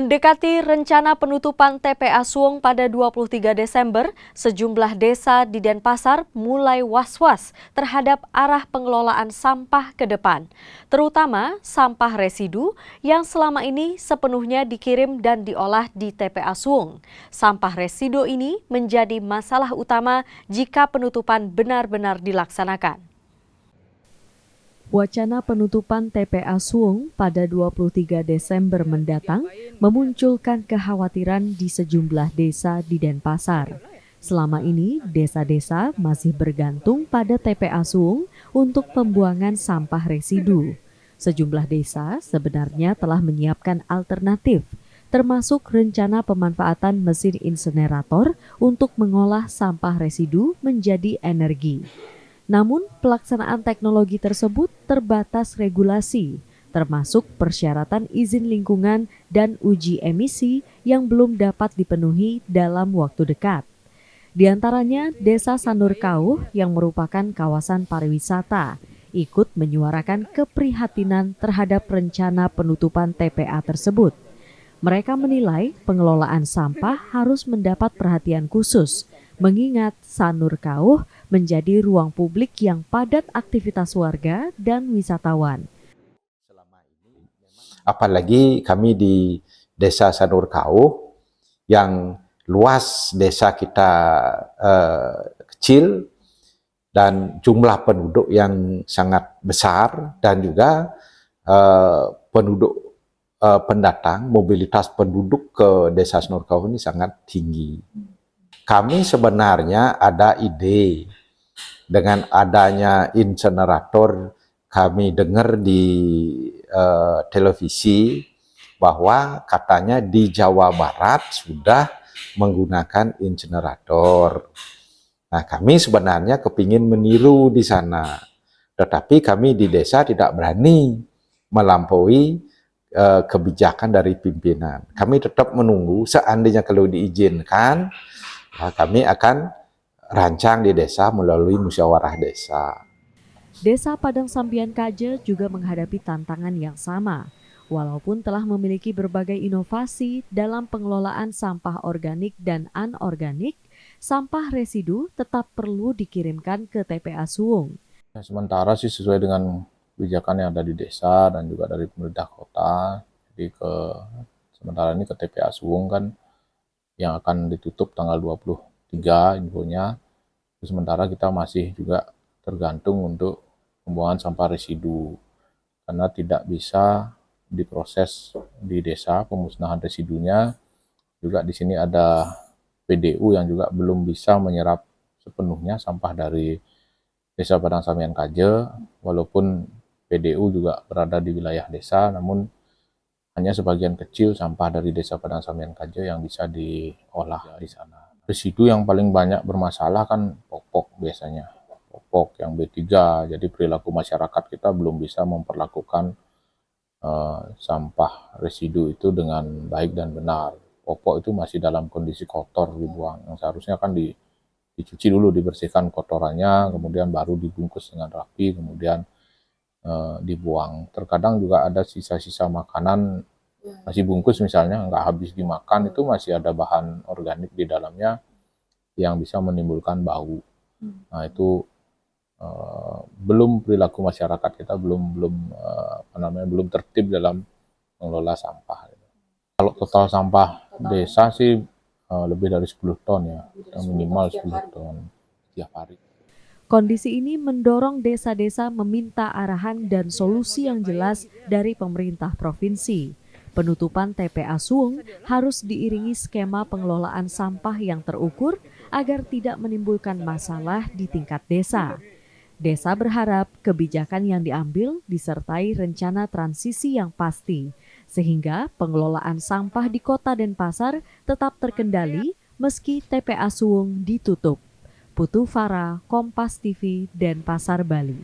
Mendekati rencana penutupan TPA Suwung pada 23 Desember, sejumlah desa di Denpasar mulai was-was terhadap arah pengelolaan sampah ke depan, terutama sampah residu yang selama ini sepenuhnya dikirim dan diolah di TPA Suwung. Sampah residu ini menjadi masalah utama jika penutupan benar-benar dilaksanakan. Wacana penutupan TPA Suwung pada 23 Desember mendatang memunculkan kekhawatiran di sejumlah desa di Denpasar. Selama ini, desa-desa masih bergantung pada TPA Suwung untuk pembuangan sampah residu. Sejumlah desa sebenarnya telah menyiapkan alternatif, termasuk rencana pemanfaatan mesin insinerator untuk mengolah sampah residu menjadi energi. Namun, pelaksanaan teknologi tersebut terbatas regulasi, termasuk persyaratan izin lingkungan dan uji emisi yang belum dapat dipenuhi dalam waktu dekat. Di antaranya, Desa Sandurkauh yang merupakan kawasan pariwisata ikut menyuarakan keprihatinan terhadap rencana penutupan TPA tersebut. Mereka menilai pengelolaan sampah harus mendapat perhatian khusus, mengingat Sandurkauh menjadi ruang publik yang padat aktivitas warga dan wisatawan. Apalagi kami di Desa Sandurkauh yang luas desa kita kecil dan jumlah penduduk yang sangat besar dan juga penduduk pendatang, mobilitas penduduk ke Desa Sandurkauh ini sangat tinggi. Kami sebenarnya ada ide dengan adanya insinerator. Kami dengar di televisi bahwa katanya di Jawa Barat sudah menggunakan insinerator. Nah, kami sebenarnya kepingin meniru di sana, tetapi kami di desa tidak berani melampaui kebijakan dari pimpinan. Kami tetap menunggu, seandainya kalau diizinkan, kami akan rancang di desa melalui musyawarah desa. Desa Padang Sambian Kaje juga menghadapi tantangan yang sama. Walaupun telah memiliki berbagai inovasi dalam pengelolaan sampah organik dan anorganik, sampah residu tetap perlu dikirimkan ke TPA Suwung. Sementara sih sesuai dengan kebijakan yang ada di desa dan juga dari pemerintah kota. Jadi sementara ini ke TPA Suwung kan yang akan ditutup tanggal 23 infonya. Sementara kita masih juga tergantung untuk pembuangan sampah residu karena tidak bisa diproses di desa pemusnahan residunya. Juga di sini ada PDU yang juga belum bisa menyerap sepenuhnya sampah dari Desa Padang Sambian Kaje, walaupun PDU juga berada di wilayah desa, namun hanya sebagian kecil sampah dari Desa Padang Sambian Kaje yang bisa diolah di sana. Residu yang paling banyak bermasalah kan popok biasanya, popok yang B3, jadi perilaku masyarakat kita belum bisa memperlakukan sampah residu itu dengan baik dan benar. Popok itu masih dalam kondisi kotor dibuang, yang seharusnya kan dicuci dulu, dibersihkan kotorannya, kemudian baru dibungkus dengan rapi, kemudian dibuang. Terkadang juga ada sisa-sisa makanan masih bungkus misalnya, nggak habis dimakan, itu masih ada bahan organik di dalamnya yang bisa menimbulkan bau. Nah itu belum perilaku masyarakat kita belum tertib dalam mengelola sampah. Kalau total sampah desa sih lebih dari 10 ton ya, minimal 10 ton setiap hari. Kondisi ini mendorong desa-desa meminta arahan dan solusi yang jelas dari pemerintah provinsi. Penutupan TPA Suwung harus diiringi skema pengelolaan sampah yang terukur agar tidak menimbulkan masalah di tingkat desa. Desa berharap kebijakan yang diambil disertai rencana transisi yang pasti, sehingga pengelolaan sampah di Kota Denpasar tetap terkendali meski TPA Suwung ditutup. Putu Farah, Kompas TV, Denpasar, Bali.